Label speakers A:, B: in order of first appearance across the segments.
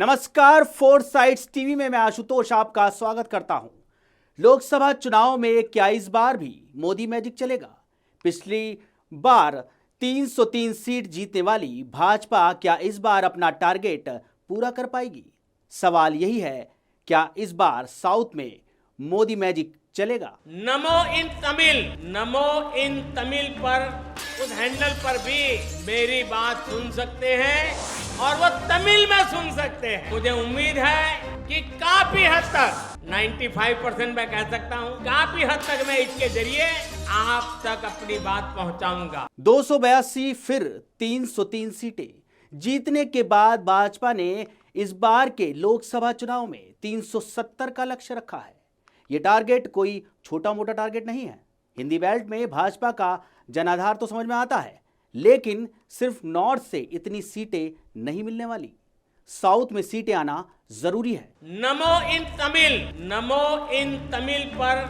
A: नमस्कार, four sides TV में मैं आशुतोष आपका स्वागत करता हूं। लोकसभा चुनाव में क्या इस बार भी मोदी मैजिक चलेगा? पिछली बार 303 सीट जीतने वाली भाजपा क्या इस बार अपना टारगेट पूरा कर पाएगी? सवाल यही है, क्या इस बार साउथ में मोदी मैजिक चलेगा?
B: नमो इन तमिल पर उस हैंडल पर भी मेरी बात सुन सकते हैं और वो तमिल में सुन सकते हैं। मुझे उम्मीद है कि काफी हद तक 95% मैं कह सकता हूँ, काफी हद तक मैं इसके जरिए आप तक अपनी बात पहुंचाऊंगा।
A: 282 फिर 303 सीटें जीतने के बाद भाजपा ने इस बार के लोकसभा चुनाव में 370 का लक्ष्य रखा है। यह टारगेट कोई छोटा मोटा टारगेट नहीं है। हिंदी बेल्ट में भाजपा का जनाधार तो समझ में आता है, लेकिन सिर्फ नॉर्थ से इतनी सीटें नहीं मिलने वाली। साउथ में सीटें आना जरूरी है।
B: नमो इन तमिल पर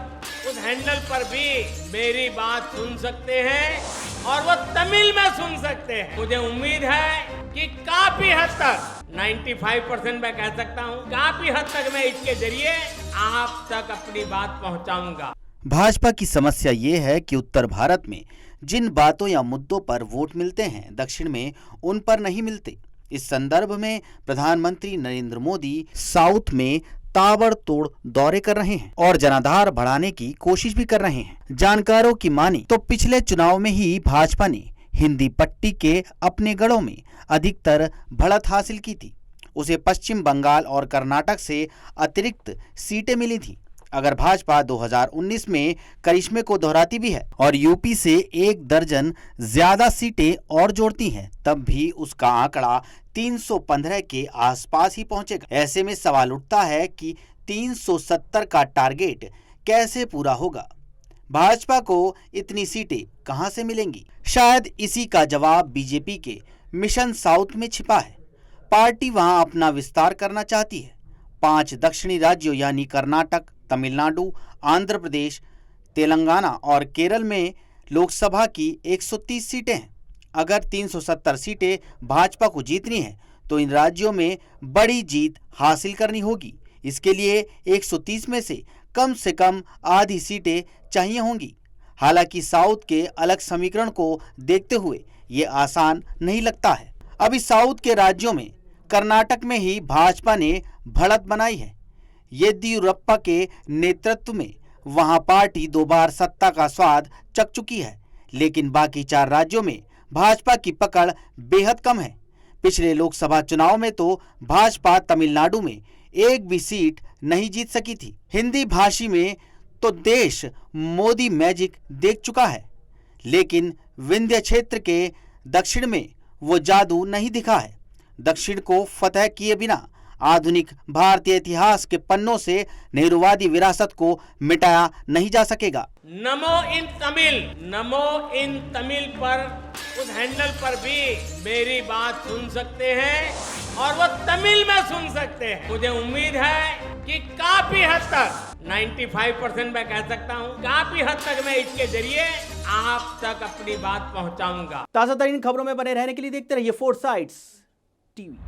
B: उस हैंडल पर भी मेरी बात सुन सकते हैं और वो तमिल में सुन सकते हैं। मुझे उम्मीद है कि काफी हद तक 95% मैं कह सकता हूँ, काफी हद तक मैं इसके जरिए आप तक अपनी बात पहुंचाऊंगा।
C: भाजपा की समस्या ये है कि उत्तर भारत में जिन बातों या मुद्दों पर वोट मिलते हैं, दक्षिण में उन पर नहीं मिलते। इस संदर्भ में प्रधानमंत्री नरेंद्र मोदी साउथ में ताबड़तोड़ दौरे कर रहे हैं और जनाधार बढ़ाने की कोशिश भी कर रहे हैं। जानकारों की माने तो पिछले चुनाव में ही भाजपा ने हिंदी पट्टी के अपने गढ़ों में अधिकतर बढ़त हासिल की थी। उसे पश्चिम बंगाल और कर्नाटक से अतिरिक्त सीटें मिली थी। अगर भाजपा 2019 में करिश्मे को दोहराती भी है और यूपी से 1 दर्जन ज्यादा सीटें और जोड़ती है, तब भी उसका आंकड़ा 315 के आसपास ही पहुंचेगा। ऐसे में सवाल उठता है कि 370 का टारगेट कैसे पूरा होगा? भाजपा को इतनी सीटें कहां से मिलेंगी? शायद इसी का जवाब बीजेपी के मिशन साउथ में छिपा है। पार्टी वहां अपना विस्तार करना चाहती है। 5 दक्षिणी राज्यों यानी कर्नाटक, तमिलनाडु, आंध्र प्रदेश, तेलंगाना और केरल में लोकसभा की 130 सीटें हैं। अगर 370 सीटें भाजपा को जीतनी है तो इन राज्यों में बड़ी जीत हासिल करनी होगी। इसके लिए 130 में से कम आधी सीटें चाहिए होंगी। हालांकि साउथ के अलग समीकरण को देखते हुए ये आसान नहीं लगता है। अभी साउथ के राज्यों में कर्नाटक में ही भाजपा ने बढ़त बनाई है। येदियुरप्पा के नेतृत्व में वहां पार्टी 2 बार सत्ता का स्वाद चख चुकी है, लेकिन बाकी 4 राज्यों में भाजपा की पकड़ बेहद कम है। पिछले लोकसभा चुनाव में तो भाजपा तमिलनाडु में एक भी सीट नहीं जीत सकी थी। हिंदी भाषी में तो देश मोदी मैजिक देख चुका है, लेकिन विंध्य क्षेत्र के दक्षिण में वो जादू नहीं दिखा है। दक्षिण को फतह किए बिना आधुनिक भारतीय इतिहास के पन्नों से नेहरूवादी विरासत को मिटाया नहीं जा सकेगा।
B: नमो इन तमिल पर उस हैंडल पर भी मेरी बात सुन सकते हैं और वो तमिल में सुन सकते हैं। मुझे उम्मीद है कि काफी हद तक 95% मैं कह सकता हूँ, काफी हद तक मैं इसके जरिए आप तक अपनी बात पहुंचाऊंगा।
A: ताजा तरीन खबरों में बने रहने के लिए देखते रहिए फोर साइड्स टीवी।